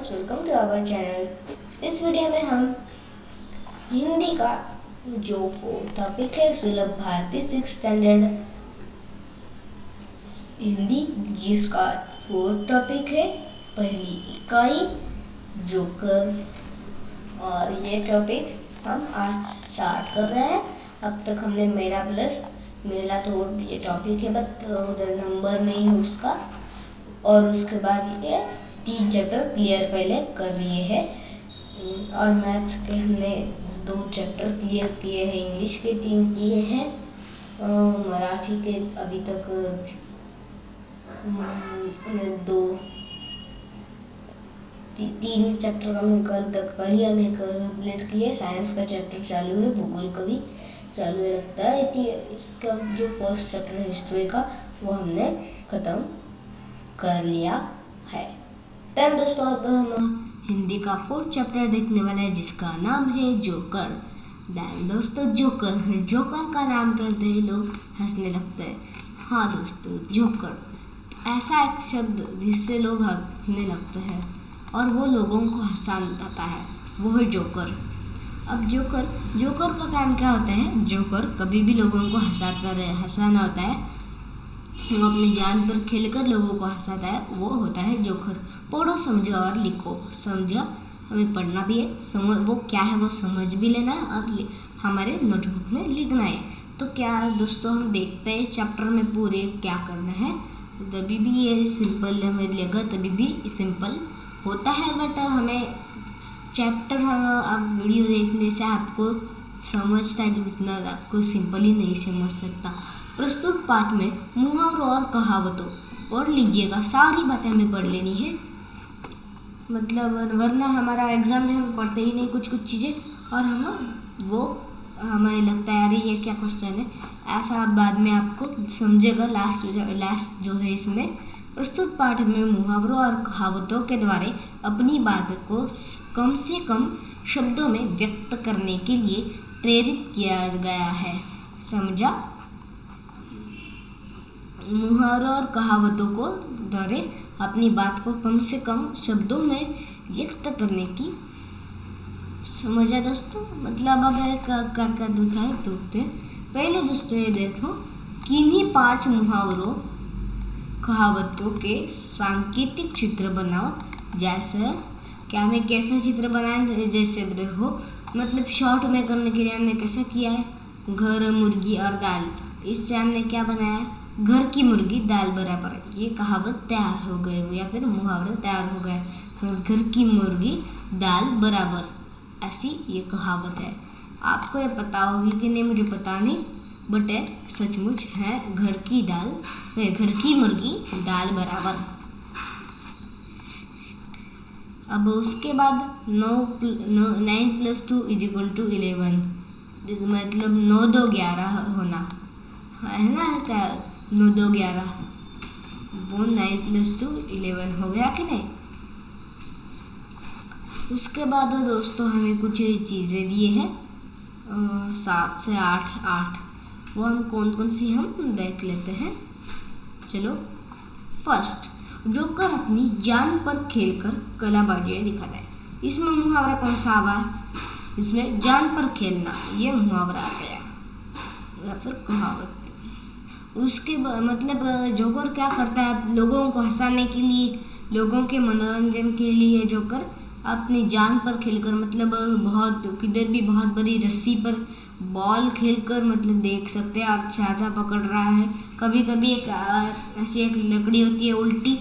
Viewers, welcome to our channel. इस video में हम हिंदी का जो 4 टॉपिक है सुलभ भारती 6th स्टैंडर्ड हिंदी, जिसका 4 टॉपिक है पहली इकाई जोकर, और ये टॉपिक हम आज स्टार्ट कर रहे हैं। अब तक हमने मेरा प्लस मेला तो ये टॉपिक है, बट उधर नंबर नहीं है उसका, और उसके बाद ये 3 चैप्टर क्लियर पहले कर लिए हैं, और मैथ्स के हमने 2 चैप्टर क्लियर किए हैं, इंग्लिश के 3 किए हैं, मराठी के अभी तक 3 चैप्टर हमें कल ही हमें कंप्लीट किए। साइंस का चैप्टर चालू है, भूगोल का भी चालू है लगता है। इसका जो फर्स्ट चैप्टर है हिस्ट्री का, वो हमने ख़त्म कर लिया है। तो दोस्तों, अब हम हिंदी का 4th चैप्टर देखने वाले हैं, जिसका नाम है जोकर। दोस्तों, जोकर का नाम करते ही लोग हंसने लगते हैं। हाँ दोस्तों, जोकर ऐसा एक शब्द जिससे लोग हंसने लगते हैं और वो लोगों को हंसाता है, वो है जोकर। अब जोकर का काम क्या होता है? जोकर कभी भी लोगों को हंसाना होता है, वो अपनी जान पर खेलकर लोगों को हंसाता है, वो होता है जोकर। पढ़ो, समझो और लिखो। समझो, हमें पढ़ना भी है, वो क्या है वो समझ भी लेना है, और हमारे नोटबुक में लिखना है। तो क्या दोस्तों, हम देखते हैं इस चैप्टर में पूरे क्या करना है। तभी भी ये सिंपल हमें लगेगा, तभी भी सिंपल होता है, बट हमें चैप्टर आप वीडियो देखने से आपको समझता है, उतना आपको सिंपली नहीं समझ सकता। प्रस्तुत पाठ में मुहावरों और कहावतों पढ़ लीजिएगा, सारी बातें हमें पढ़ लेनी है, मतलब वरना हमारा एग्जाम में हम पढ़ते ही नहीं कुछ चीज़ें, और हमें लगता है अरे ये क्या क्वेश्चन है, ऐसा बाद में आपको समझेगा लास्ट जो है इसमें। प्रस्तुत पाठ में मुहावरों और कहावतों के द्वारा अपनी बात को कम से कम शब्दों में व्यक्त करने के लिए प्रेरित किया गया है। समझा? मुहावरों और कहावतों को द्वारा अपनी बात को कम से कम शब्दों में व्यक्त करने की, समझा दोस्तों? मतलब अब क्या दिखाए तो पहले दोस्तों ये देखो, किन्हीं 5 मुहावरों कहावतों के सांकेतिक चित्र बनाओ। जैसे क्या हमें कैसा चित्र बनाए? जैसे देखो, मतलब शॉर्ट में करने के लिए हमने कैसे किया है, घर, मुर्गी और दाल। इससे हमने क्या बनाया? घर की मुर्गी दाल बराबर। ये कहावत तैयार हो गई, या फिर मुहावरा तैयार हो गया। घर की मुर्गी दाल बराबर, ऐसी ये कहावत है। आपको ये पता होगी कि नहीं मुझे पता नहीं, बट सचमुच है, घर की मुर्गी दाल बराबर। अब उसके बाद 9 + 2 = 11, मतलब 9 2 11 होना है ना, क्या 9 2 11, वो 9 + 2 11 हो गया कि नहीं। उसके बाद दोस्तों हमें कुछ चीज़ें दिए हैं, 7 से 8, वो हम कौन सी हम देख लेते हैं। चलो, फर्स्ट, जोकर अपनी जान पर खेलकर कलाबाजियाँ दिखाता है। इसमें मुहावरा कौन सा आवा? इसमें जान पर खेलना, ये मुहावरा आ गया, या फिर कहावत। उसके मतलब जोकर क्या करता है? लोगों को हंसाने के लिए, लोगों के मनोरंजन के लिए जोकर अपनी जान पर खेलकर, मतलब किधर भी बहुत बड़ी रस्सी पर बॉल खेलकर, मतलब देख सकते हैं आप, छाछा पकड़ रहा है। कभी कभी ऐसी एक लकड़ी होती है उल्टी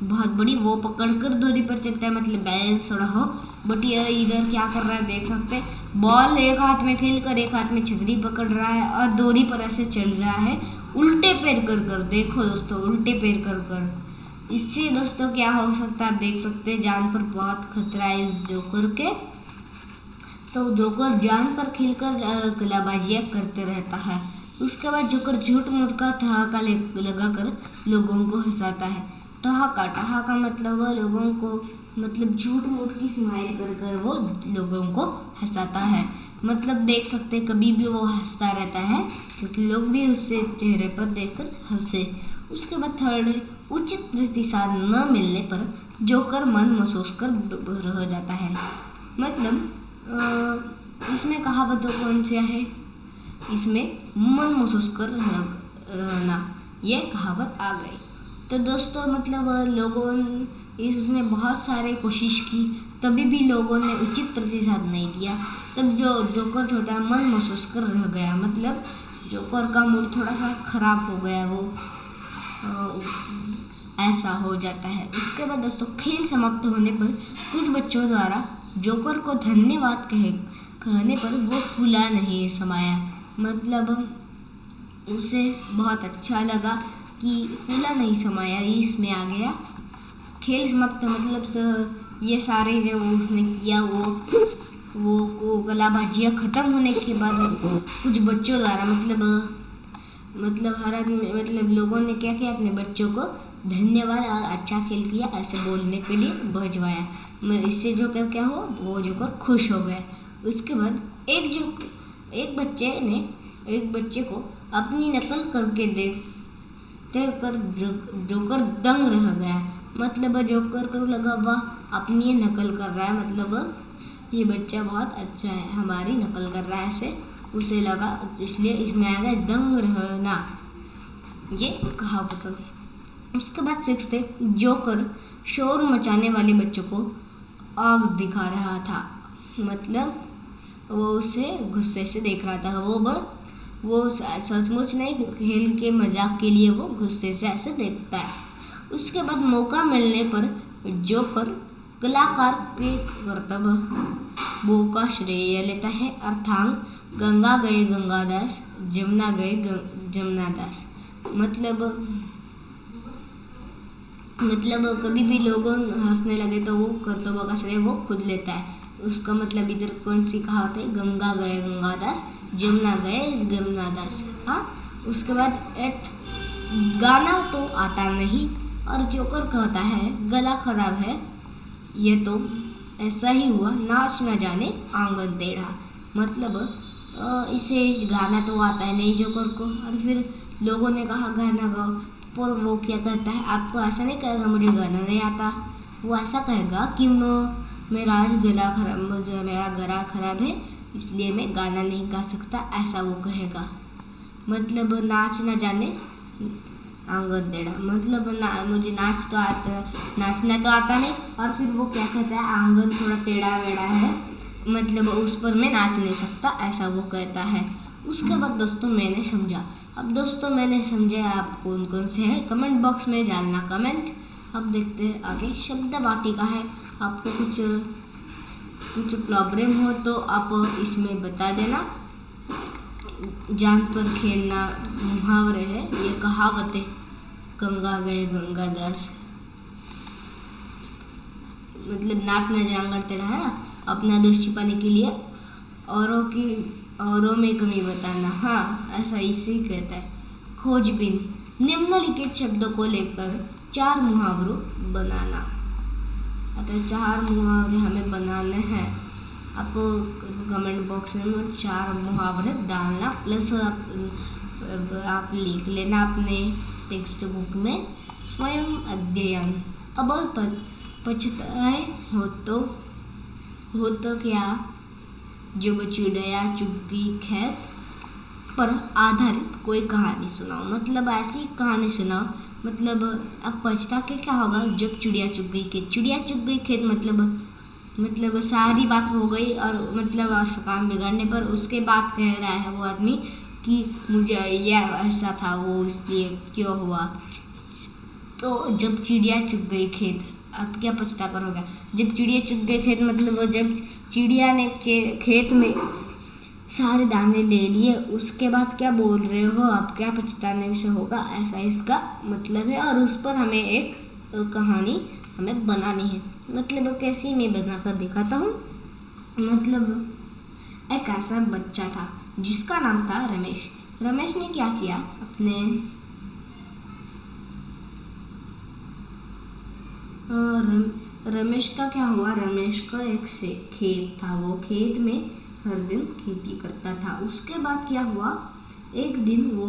बहुत बड़ी, वो पकड़कर डोरी पर चलता है, मतलब बैलेंस थोड़ा हो। बट ये इधर क्या कर रहा है देख सकते हैं, बॉल एक हाथ में खेलकर एक हाथ में छतरी पकड़ रहा है, और डोरी पर ऐसे चल रहा है उल्टे पैर कर। देखो दोस्तों, उल्टे पैर कर। इससे दोस्तों क्या हो सकता है आप देख सकते हैं, जान पर बहुत खतरा है इस जोकर के। तो जोकर जान पर खेलकर कलाबाजियाँ करते रहता है। उसके बाद जोकर झूठ मूठ का ठहाका लगाकर लोगों को हंसाता है। ठहाका मतलब वो लोगों को, मतलब झूठ मूठ की स्माइल कर वो लोगों को हंसाता है। मतलब देख सकते कभी भी वो हंसता रहता है, क्योंकि लोग भी उससे चेहरे पर देखकर हंसे। उसके बाद थर्ड, उचित प्रतिसाद न मिलने पर जोकर मन महसूस कर रह जाता है। मतलब इसमें कहावत कौन सा है, इसमें मन महसूस कर रहना, ये कहावत आ गई। तो दोस्तों मतलब लोगों उसने बहुत सारे कोशिश की, तभी भी लोगों ने उचित प्रतिसाद नहीं दिया। तब जो जोकर होता है मन महसूस कर रह गया, मतलब जोकर का मूड थोड़ा सा खराब हो गया, वो ऐसा हो जाता है। उसके बाद दोस्तों खेल समाप्त होने पर कुछ बच्चों द्वारा जोकर को धन्यवाद कहने पर वो फूला नहीं समाया। मतलब उसे बहुत अच्छा लगा कि फूला नहीं समाया, इसमें आ गया। खेल समाप्त मतलब ये सारे जो उसने किया वो गलाबाजियाँ ख़त्म होने के बाद कुछ बच्चों द्वारा मतलब हर आदमी मतलब लोगों ने क्या किया, अपने बच्चों को धन्यवाद और अच्छा खेल किया ऐसे बोलने के लिए भिजवाया। इससे जोकर क्या हुआ, वो जोकर खुश हो गया। उसके बाद एक बच्चे को अपनी नकल करके देखते कर जोकर दंग रह गया। मतलब जोकर को लगा वाह अपनी नकल कर रहा है, मतलब ये बच्चा बहुत अच्छा है, हमारी नकल कर रहा है, ऐसे उसे लगा, इसलिए इसमें आ गया दंग रहना, ये कहावत। उसके बाद 6 थे, जोकर शोर मचाने वाले बच्चों को आग दिखा रहा था। मतलब वो उसे गुस्से से देख रहा था। वो सचमुच नहीं, खेल के मजाक के लिए वो गुस्से से ऐसे देखता है। उसके बाद मौका मिलने पर जोकर कलाकार के कर्तव्यों का श्रेय लेता है। अर्थात गंगा गए गंगादास, जमुना गए जमुनादास। मतलब कभी भी लोग हंसने लगे तो वो कर्तव्यों का श्रेय वो खुद लेता है। उसका मतलब इधर कौन सी कहावत है, गंगा गए गंगादास, जमुना गए जमुनादास। हाँ, उसके बाद 8 गाना तो आता नहीं और जोकर कहता है गला खराब है, ये तो ऐसा ही हुआ, नाच न जाने आंगन टेढ़ा। मतलब इसे गाना तो आता है नहीं जोकर को, और फिर लोगों ने कहा गाना गाओ, पर वो क्या कहता है, आपको ऐसा नहीं कहेगा मुझे गाना नहीं आता, वो ऐसा कहेगा कि मेरा गला खराब है इसलिए मैं गाना नहीं गा सकता, ऐसा वो कहेगा। मतलब नाच न जाने आंगन टेढ़ा, मतलब मुझे नाचना तो आता नहीं, और फिर वो क्या कहता है आंगन थोड़ा टेढ़ा वेढ़ा है, मतलब उस पर मैं नाच नहीं सकता, ऐसा वो कहता है। उसके बाद दोस्तों मैंने समझा। अब दोस्तों मैंने समझे आप कौन कौन से हैं, कमेंट बॉक्स में डालना कमेंट। अब देखते हैं आगे। शब्द वाटिका है, आपको कुछ प्रॉब्लम हो तो आप इसमें बता देना। जान पर खेलना मुहावरे है, ये कहावतें। गंगा गए गंगादास, मतलब नाक न जांगर टेढ़ा है ना, अपना दोष छिपाने के लिए औरों में कमी बताना, हाँ ऐसा इसे कहता है। खोजबीन, निम्नलिखित शब्दों को लेकर 4 मुहावरों बनाना। अतः 4 मुहावरे हमें बनाने हैं। आप कमेंट बॉक्स में 4 मुहावरे डालना, प्लस आप लिख लेना अपने टेक्स्ट बुक में स्वयं अध्ययन। अब पछताए हो तो क्या, जब चिड़िया चुग गई खेत पर आधारित कोई कहानी सुनाओ। मतलब ऐसी कहानी सुनाओ, मतलब अब पछता के क्या होगा, जब चिड़िया चुग गई खेत। चिड़िया चुग गई खेत मतलब सारी बात हो गई, और मतलब काम बिगड़ने पर उसके बाद कह रहा है वो आदमी कि मुझे यह ऐसा था, वो इसलिए क्यों हुआ। तो जब चिड़िया चुग गई खेत, अब क्या पछता करोगे। जब चिड़िया चुग गई खेत मतलब जब चिड़िया ने खेत में सारे दाने ले लिए, उसके बाद क्या बोल रहे हो आप, क्या पछताने से होगा, ऐसा इसका मतलब है। और उस पर हमें एक कहानी हमें बनानी है। मतलब कैसी मैं बनाकर दिखाता हूँ। मतलब एक ऐसा बच्चा था जिसका नाम था रमेश। रमेश ने क्या किया, अपने रमेश का क्या हुआ, रमेश का एक खेत था, वो खेत में हर दिन खेती करता था। उसके बाद क्या हुआ, एक दिन वो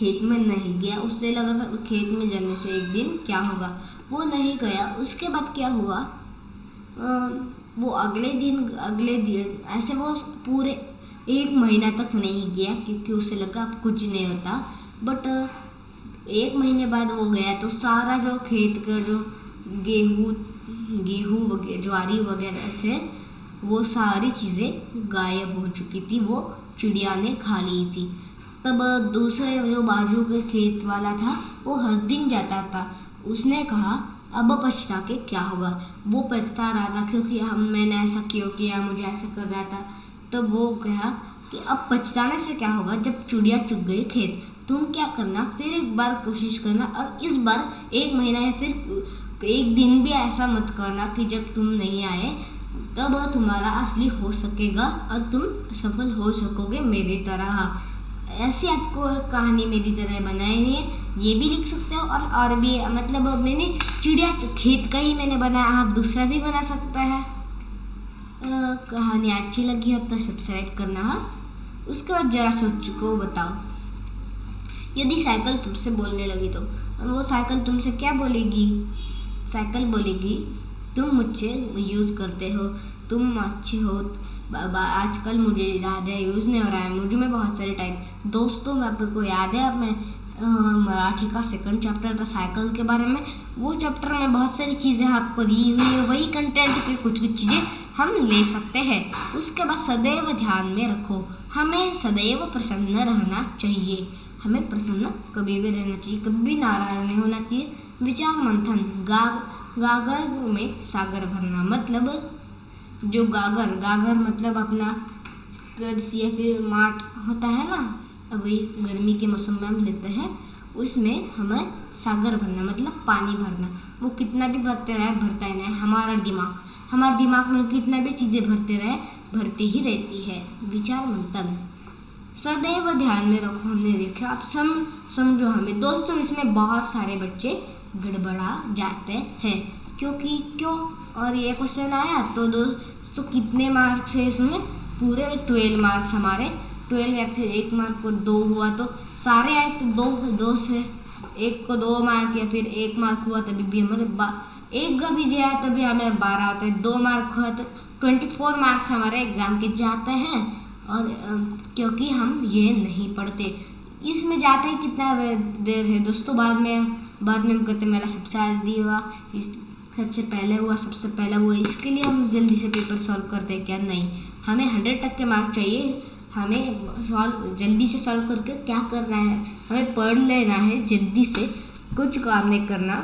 खेत में नहीं गया। उससे लगा था खेत में जाने से एक दिन क्या होगा, वो नहीं गया। उसके बाद क्या हुआ, वो अगले दिन ऐसे वो पूरे 1 महीना तक नहीं गया, क्योंकि उसे लगा अब कुछ नहीं होता। बट 1 महीने बाद वो गया तो सारा जो खेत का जो गेहूँ वगैरह, ज्वारी वगैरह थे, वो सारी चीज़ें गायब हो चुकी थी, वो चिड़िया ने खा ली थी। तब दूसरे जो बाजू के खेत वाला था, वो हर दिन जाता था। उसने कहा अब पछता के क्या होगा। वो पछता रहा था क्योंकि मैंने ऐसा क्यों किया, मुझे ऐसा कर रहा था। तब वो कहा कि अब पछताने से क्या होगा, जब चिड़िया चुग गई खेत, तुम क्या करना, फिर एक बार कोशिश करना, और इस बार 1 महीना या फिर 1 दिन भी ऐसा मत करना कि जब तुम नहीं आए, तब तुम्हारा असली हो सकेगा और तुम सफल हो सकोगे मेरी तरह। ऐसी आपको कहानी मेरी तरह बनानी है, ये भी लिख सकते हो। और भी मतलब मैंने चिड़िया खेत का ही मैंने बनाया, आप दूसरा भी बना सकते हैं। कहानी अच्छी लगी हो तो सब्सक्राइब करना। उसके बाद जरा सोच को बताओ, यदि साइकिल तुमसे बोलने लगी तो वो साइकिल तुमसे क्या बोलेगी? साइकिल बोलेगी तुम मुझसे यूज़ करते हो, तुम अच्छे हो, आजकल मुझे याद है यूज़ नहीं हो रहा है, मुझे में बहुत सारे टाइम। दोस्तों मैं आपको याद है, अब मैं मराठी का 2nd चैप्टर था साइकिल के बारे में, वो चैप्टर में बहुत सारी चीज़ें आपको दी हुई है, वही कंटेंट की कुछ चीज़ें हम ले सकते हैं। उसके बाद सदैव ध्यान में रखो, हमें सदैव प्रसन्न रहना चाहिए, हमें प्रसन्न कभी भी रहना चाहिए, कभी भी नाराज नहीं होना चाहिए। विचार मंथन, गागर में सागर भरना, मतलब जो गागर मतलब अपना कर्ज या फिर माट होता है ना, अभी गर्मी के मौसम में हम लेते हैं, उसमें हमें सागर भरना मतलब पानी भरना। वो कितना भी भरते रहे, भरता ही नहीं। हमारे दिमाग में कितना भी चीज़ें भरती ही रहती है। विचार मंथन, सदैव ध्यान में रखो, हमने देखा, आप समझो हमें। दोस्तों इसमें बहुत सारे बच्चे गड़बड़ा जाते हैं, क्यों और ये क्वेश्चन आया तो दोस्तों कितने मार्क्स है इसमें? पूरे 12 मार्क्स हमारे, 12 या फिर 1 मार्क को 2 हुआ तो सारे आए तो 2 से 1 को 2 मार्क या फिर 1 मार्क हुआ तभी भी हमारे 1 का भी दिया तभी हमें 12 होता है। 2 मार्क हुआ तो 24 मार्क्स हमारे एग्जाम के जाते हैं। और क्योंकि हम ये नहीं पढ़ते, इसमें जाते ही कितना देर है दोस्तों, बाद में हम कहते मेरा सबसे आगे हुआ, सबसे पहले हुआ, इसके लिए हम जल्दी से पेपर सॉल्व करते हैं क्या? नहीं, हमें 100 के मार्क चाहिए। हमें जल्दी से सॉल्व करके क्या करना है, हमें पढ़ लेना है जल्दी से, कुछ काम नहीं करना।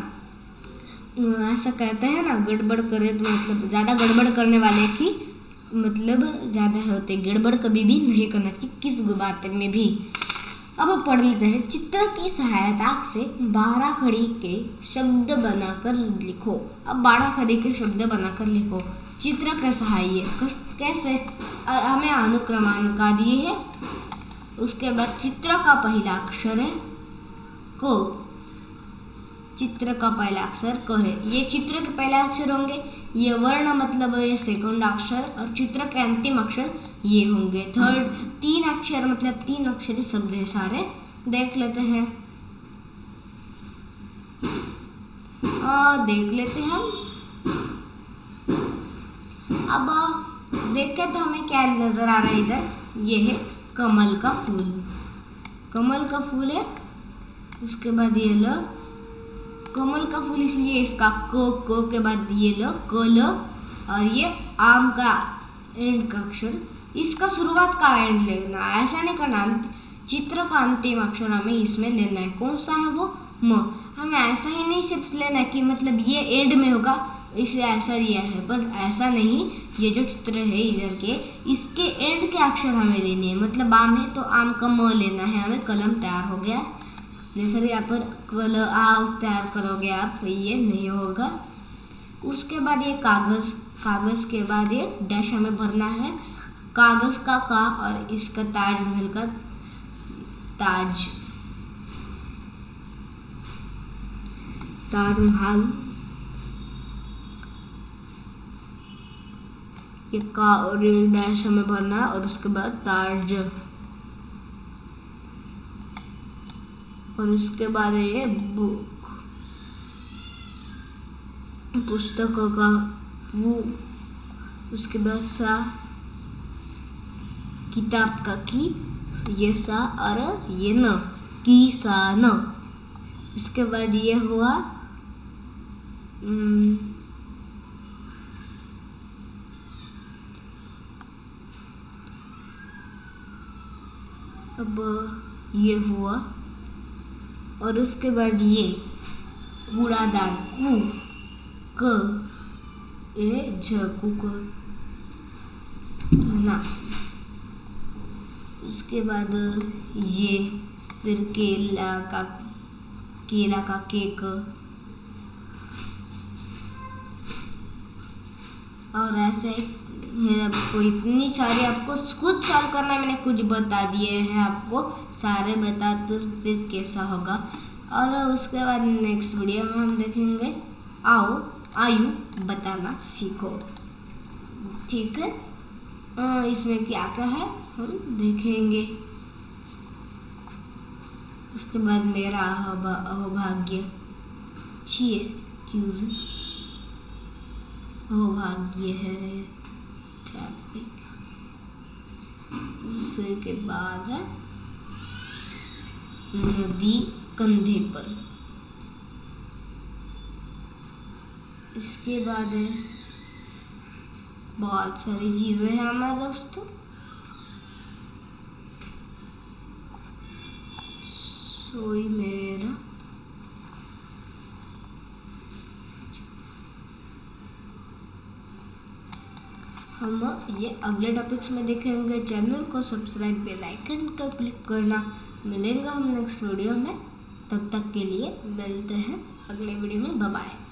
ऐसा कहते हैं ना, गड़बड़ करे तो मतलब ज़्यादा गड़बड़ करने वाले की मतलब ज़्यादा होते, गड़बड़ कभी भी नहीं करना चाहिए किस बात में भी। अब पढ़ लेते हैं। चित्र की सहायता से 12 खड़ी के शब्द बनाकर लिखो। अब 12 खड़ी के शब्द बनाकर लिखो चित्र के सहाय। कैसे? हमें अनुक्रमांका दिए है। उसके बाद चित्र का पहला अक्षर है को, चित्र का पहला अक्षर क है। ये चित्र के पहले अक्षर होंगे, ये वर्ण मतलब ये 2nd अक्षर, और चित्र के अंतिम अक्षर ये होंगे 3rd। 3 अक्षर मतलब 3 अक्षरी शब्द है सारे। देख लेते हैं हम। अब देखें तो हमें क्या नजर आ रहा है इधर, ये है कमल का फूल है। उसके बाद ये लो कमल का फूल, इसलिए इसका को के बाद ये लो क लो, और ये आम का एंड का अक्षर, इसका शुरुआत का एंड लेना, ऐसा नहीं करना। चित्र का अंतिम अक्षर हमें इसमें लेना है, कौन सा है वो? म। हमें ऐसा ही नहीं सिर्फ लेना कि मतलब ये एंड में होगा इसे ऐसा दिया है, पर ऐसा नहीं। ये जो चित्र है इधर के, इसके एंड के अक्षर हमें लेने हैं। मतलब आम है तो आम का म लेना है हमें। कलम तैयार हो गया। जैसे यहाँ पर तैयार करोगे आप, ये नहीं होगा। उसके बाद ये कागज के बाद ये डैश हमें भरना है। कागज का और इसका ताजमहल का ताजमहल, ये का और ये डैश हमें भरना है, और उसके बाद ताज। और उसके बाद है ये बुक, पुस्तकों का वो, उसके बाद सा, किताब का की, ये सा और ये न, किसान। इसके बाद ये हुआ अब ये हुआ, और उसके बाद ये कूड़ादान, कू क ए झ, कुक ना। उसके बाद ये फिर केला का केक, और ऐसे आपको इतनी सारी, आपको खुद सॉल्व करना है, मैंने कुछ बता दिए हैं आपको, सारे बता तो फिर कैसा होगा। और उसके बाद नेक्स्ट वीडियो में हम देखेंगे आयु बताना सीखो, ठीक है। इसमें क्या क्या है हम देखेंगे। उसके बाद मेरा अहोभाग्य, चूज अहोभाग्य है ट्रैफिक। उसके बाद है नदी कंधे पर। इसके बाद है बहुत सारी चीजें हैं हमारे दोस्तों। सोई मेरा हम ये अगले टॉपिक्स में देखेंगे। चैनल को सब्सक्राइब, बेल आइकन को क्लिक करना। मिलेंगे हम नेक्स्ट वीडियो में, तब तक के लिए मिलते हैं अगले वीडियो में। Bye bye.